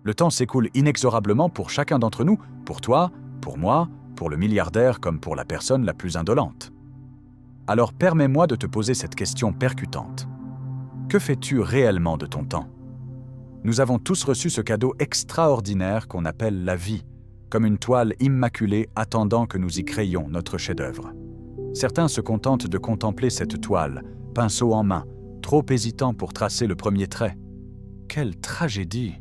Le temps s'écoule inexorablement pour chacun d'entre nous, pour toi, pour moi, pour le milliardaire comme pour la personne la plus indolente. Alors permets-moi de te poser cette question percutante. Que fais-tu réellement de ton temps? Nous avons tous reçu ce cadeau extraordinaire qu'on appelle la vie, comme une toile immaculée attendant que nous y créions notre chef-d'œuvre. Certains se contentent de contempler cette toile, pinceau en main, trop hésitants pour tracer le premier trait. Quelle tragédie!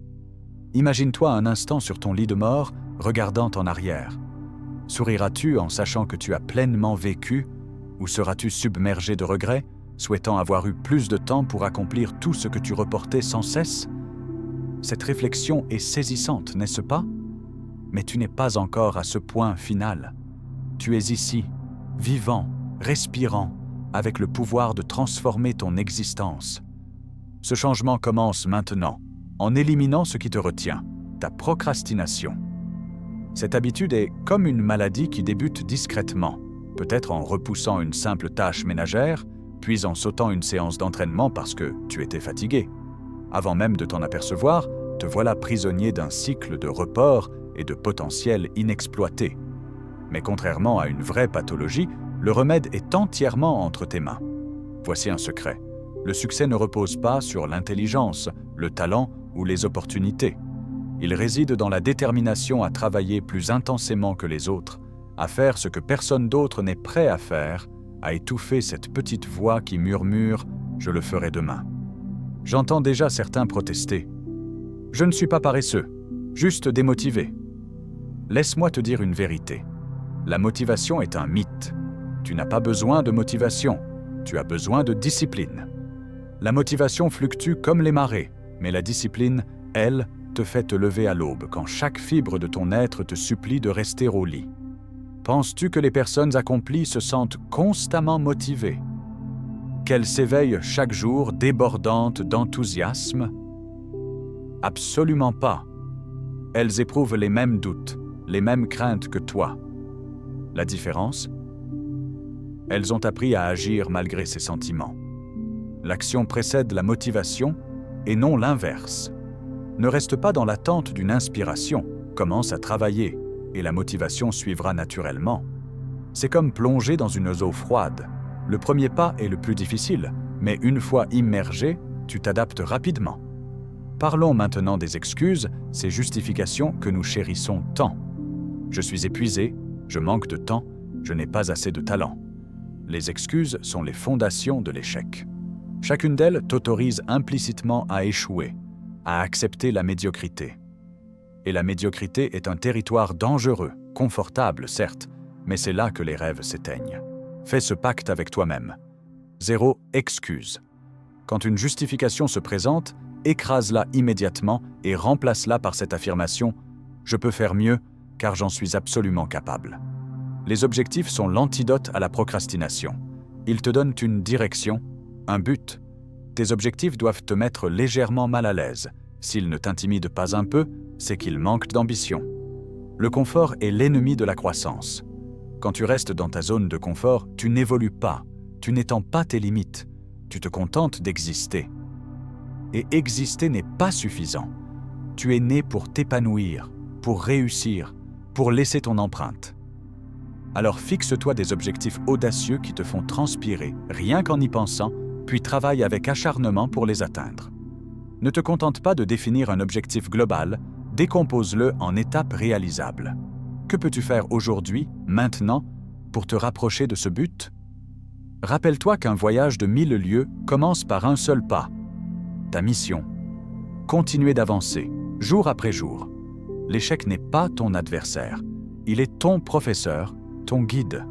Imagine-toi un instant sur ton lit de mort, regardant en arrière. Souriras-tu en sachant que tu as pleinement vécu, ou seras-tu submergé de regrets, souhaitant avoir eu plus de temps pour accomplir tout ce que tu reportais sans cesse? Cette réflexion est saisissante, n'est-ce pas? Mais tu n'es pas encore à ce point final. Tu es ici, vivant, respirant, avec le pouvoir de transformer ton existence. Ce changement commence maintenant, en éliminant ce qui te retient, ta procrastination. Cette habitude est comme une maladie qui débute discrètement, peut-être en repoussant une simple tâche ménagère, puis en sautant une séance d'entraînement parce que tu étais fatigué. Avant même de t'en apercevoir, te voilà prisonnier d'un cycle de report et de potentiel inexploité. Mais contrairement à une vraie pathologie, le remède est entièrement entre tes mains. Voici un secret. Le succès ne repose pas sur l'intelligence, le talent ou les opportunités. Il réside dans la détermination à travailler plus intensément que les autres, à faire ce que personne d'autre n'est prêt à faire, à étouffer cette petite voix qui murmure « je le ferai demain ». J'entends déjà certains protester. Je ne suis pas paresseux, juste démotivé. Laisse-moi te dire une vérité. La motivation est un mythe. Tu n'as pas besoin de motivation, tu as besoin de discipline. La motivation fluctue comme les marées, mais la discipline, elle, te fait te lever à l'aube quand chaque fibre de ton être te supplie de rester au lit. Penses-tu que les personnes accomplies se sentent constamment motivées? Qu'elles s'éveillent chaque jour débordantes d'enthousiasme? Absolument pas. Elles éprouvent les mêmes doutes, les mêmes craintes que toi. La différence? Elles ont appris à agir malgré ces sentiments. L'action précède la motivation et non l'inverse. Ne reste pas dans l'attente d'une inspiration, commence à travailler et la motivation suivra naturellement. C'est comme plonger dans une eau froide. Le premier pas est le plus difficile, mais une fois immergé, tu t'adaptes rapidement. Parlons maintenant des excuses, ces justifications que nous chérissons tant. Je suis épuisé, je manque de temps, je n'ai pas assez de talent. Les excuses sont les fondations de l'échec. Chacune d'elles t'autorise implicitement à échouer, à accepter la médiocrité. Et la médiocrité est un territoire dangereux, confortable certes, mais c'est là que les rêves s'éteignent. Fais ce pacte avec toi-même. 0 excuse. Quand une justification se présente, écrase-la immédiatement et remplace-la par cette affirmation « Je peux faire mieux, car j'en suis absolument capable ». Les objectifs sont l'antidote à la procrastination. Ils te donnent une direction, un but. Tes objectifs doivent te mettre légèrement mal à l'aise. S'ils ne t'intimident pas un peu, c'est qu'ils manquent d'ambition. Le confort est l'ennemi de la croissance. Quand tu restes dans ta zone de confort, tu n'évolues pas, tu n'étends pas tes limites, tu te contentes d'exister. Et exister n'est pas suffisant. Tu es né pour t'épanouir, pour réussir, pour laisser ton empreinte. Alors fixe-toi des objectifs audacieux qui te font transpirer, rien qu'en y pensant, puis travaille avec acharnement pour les atteindre. Ne te contente pas de définir un objectif global, décompose-le en étapes réalisables. Que peux-tu faire aujourd'hui, maintenant, pour te rapprocher de ce but? Rappelle-toi qu'un voyage de 1000 lieues commence par un seul pas. Ta mission. Continuer d'avancer, jour après jour. L'échec n'est pas ton adversaire. Il est ton professeur, ton guide.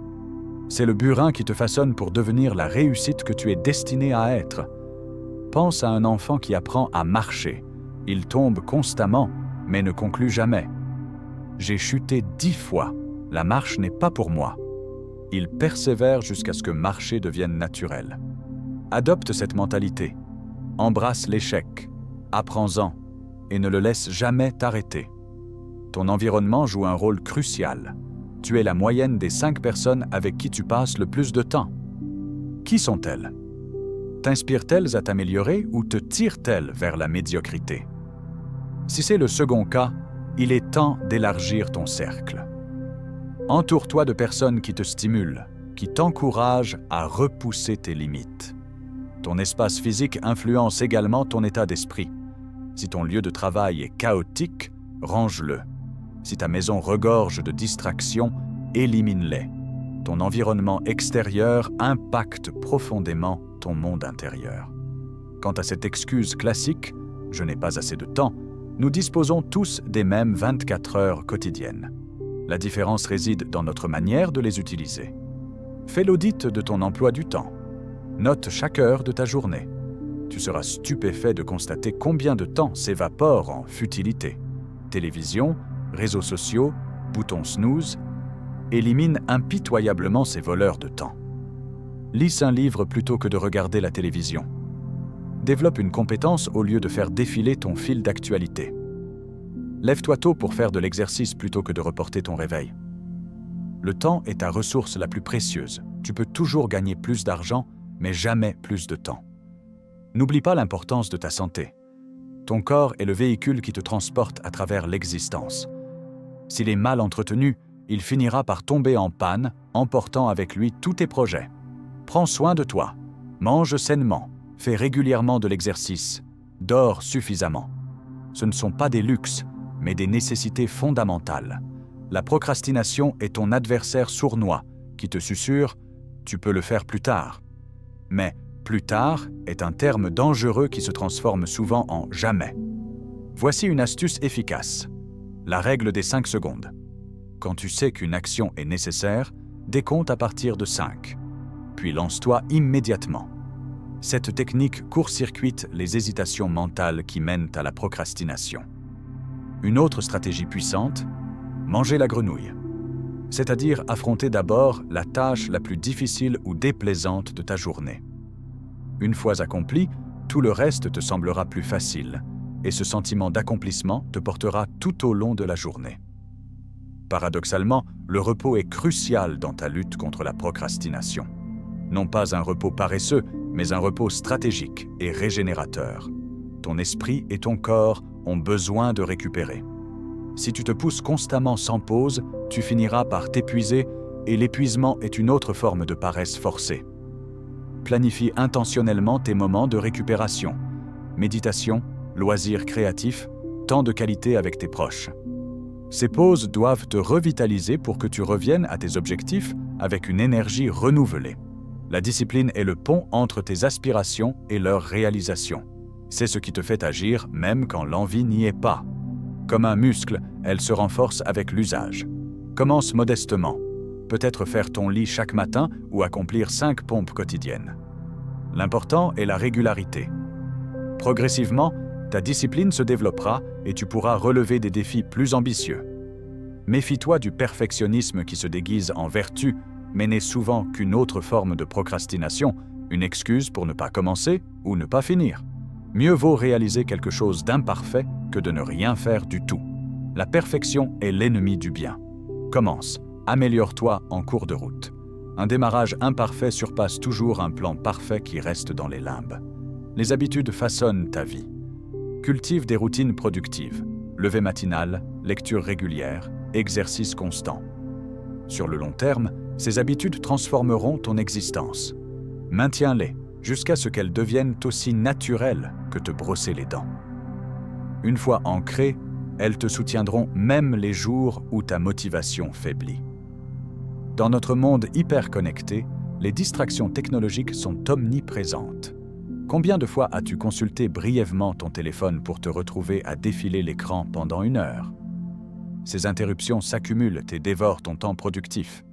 C'est le burin qui te façonne pour devenir la réussite que tu es destiné à être. Pense à un enfant qui apprend à marcher. Il tombe constamment, mais ne conclut jamais. J'ai chuté 10 fois. La marche n'est pas pour moi. Il persévère jusqu'à ce que marcher devienne naturel. Adopte cette mentalité. Embrasse l'échec. Apprends-en et ne le laisse jamais t'arrêter. Ton environnement joue un rôle crucial. Tu es la moyenne des 5 personnes avec qui tu passes le plus de temps. Qui sont-elles? T'inspirent-elles à t'améliorer ou te tirent-elles vers la médiocrité? Si c'est le second cas, il est temps d'élargir ton cercle. Entoure-toi de personnes qui te stimulent, qui t'encouragent à repousser tes limites. Ton espace physique influence également ton état d'esprit. Si ton lieu de travail est chaotique, range-le. Si ta maison regorge de distractions, élimine-les. Ton environnement extérieur impacte profondément ton monde intérieur. Quant à cette excuse classique, « je n'ai pas assez de temps », nous disposons tous des mêmes 24 heures quotidiennes. La différence réside dans notre manière de les utiliser. Fais l'audit de ton emploi du temps. Note chaque heure de ta journée. Tu seras stupéfait de constater combien de temps s'évapore en futilité. Télévision, réseaux sociaux, boutons snooze. Élimine impitoyablement ces voleurs de temps. Lis un livre plutôt que de regarder la télévision. Développe une compétence au lieu de faire défiler ton fil d'actualité. Lève-toi tôt pour faire de l'exercice plutôt que de reporter ton réveil. Le temps est ta ressource la plus précieuse. Tu peux toujours gagner plus d'argent, mais jamais plus de temps. N'oublie pas l'importance de ta santé. Ton corps est le véhicule qui te transporte à travers l'existence. S'il est mal entretenu, il finira par tomber en panne, emportant avec lui tous tes projets. Prends soin de toi. Mange sainement. Fais régulièrement de l'exercice. Dors suffisamment. Ce ne sont pas des luxes, mais des nécessités fondamentales. La procrastination est ton adversaire sournois qui te susurre « tu peux le faire plus tard ». Mais « plus tard » est un terme dangereux qui se transforme souvent en « jamais ». Voici une astuce efficace. La règle des 5 secondes. Quand tu sais qu'une action est nécessaire, décompte à partir de 5. Puis lance-toi immédiatement. Cette technique court-circuite les hésitations mentales qui mènent à la procrastination. Une autre stratégie puissante, manger la grenouille. C'est-à-dire affronter d'abord la tâche la plus difficile ou déplaisante de ta journée. Une fois accompli, tout le reste te semblera plus facile, et ce sentiment d'accomplissement te portera tout au long de la journée. Paradoxalement, le repos est crucial dans ta lutte contre la procrastination. Non pas un repos paresseux, mais un repos stratégique et régénérateur. Ton esprit et ton corps ont besoin de récupérer. Si tu te pousses constamment sans pause, tu finiras par t'épuiser et l'épuisement est une autre forme de paresse forcée. Planifie intentionnellement tes moments de récupération. Méditation, loisirs créatifs, temps de qualité avec tes proches. Ces pauses doivent te revitaliser pour que tu reviennes à tes objectifs avec une énergie renouvelée. La discipline est le pont entre tes aspirations et leur réalisation. C'est ce qui te fait agir même quand l'envie n'y est pas. Comme un muscle, elle se renforce avec l'usage. Commence modestement. Peut-être faire ton lit chaque matin ou accomplir 5 pompes quotidiennes. L'important est la régularité. Progressivement, ta discipline se développera et tu pourras relever des défis plus ambitieux. Méfie-toi du perfectionnisme qui se déguise en vertu, mais n'est souvent qu'une autre forme de procrastination, une excuse pour ne pas commencer ou ne pas finir. Mieux vaut réaliser quelque chose d'imparfait que de ne rien faire du tout. La perfection est l'ennemi du bien. Commence, améliore-toi en cours de route. Un démarrage imparfait surpasse toujours un plan parfait qui reste dans les limbes. Les habitudes façonnent ta vie. Cultive des routines productives. Lever matinal, lecture régulière, exercice constant. Sur le long terme, ces habitudes transformeront ton existence. Maintiens-les jusqu'à ce qu'elles deviennent aussi naturelles que te brosser les dents. Une fois ancrées, elles te soutiendront même les jours où ta motivation faiblit. Dans notre monde hyper connecté, les distractions technologiques sont omniprésentes. Combien de fois as-tu consulté brièvement ton téléphone pour te retrouver à défiler l'écran pendant 1 heure? Ces interruptions s'accumulent et dévorent ton temps productif.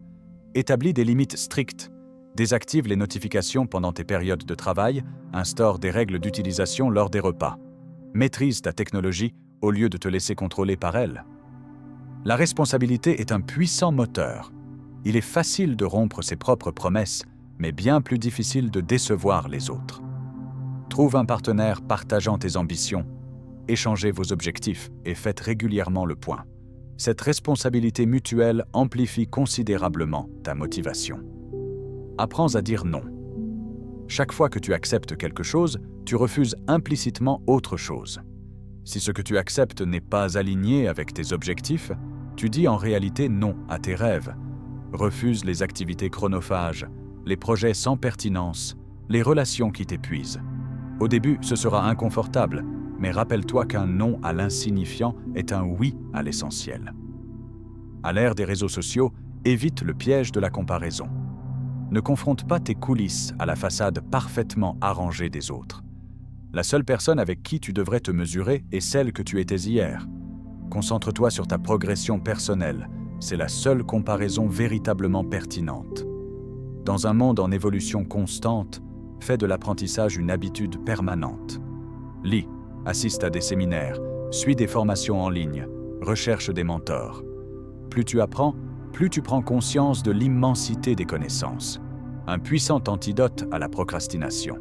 Établis des limites strictes. Désactive les notifications pendant tes périodes de travail, instaure des règles d'utilisation lors des repas. Maîtrise ta technologie au lieu de te laisser contrôler par elle. La responsabilité est un puissant moteur. Il est facile de rompre ses propres promesses, mais bien plus difficile de décevoir les autres. Trouve un partenaire partageant tes ambitions, échangez vos objectifs et faites régulièrement le point. Cette responsabilité mutuelle amplifie considérablement ta motivation. Apprends à dire non. Chaque fois que tu acceptes quelque chose, tu refuses implicitement autre chose. Si ce que tu acceptes n'est pas aligné avec tes objectifs, tu dis en réalité non à tes rêves. Refuse les activités chronophages, les projets sans pertinence, les relations qui t'épuisent. Au début, ce sera inconfortable, mais rappelle-toi qu'un non à l'insignifiant est un oui à l'essentiel. À l'ère des réseaux sociaux, évite le piège de la comparaison. Ne confronte pas tes coulisses à la façade parfaitement arrangée des autres. La seule personne avec qui tu devrais te mesurer est celle que tu étais hier. Concentre-toi sur ta progression personnelle, c'est la seule comparaison véritablement pertinente. Dans un monde en évolution constante, fais de l'apprentissage une habitude permanente. Lis, assiste à des séminaires, suis des formations en ligne, recherche des mentors. Plus tu apprends, plus tu prends conscience de l'immensité des connaissances. Un puissant antidote à la procrastination.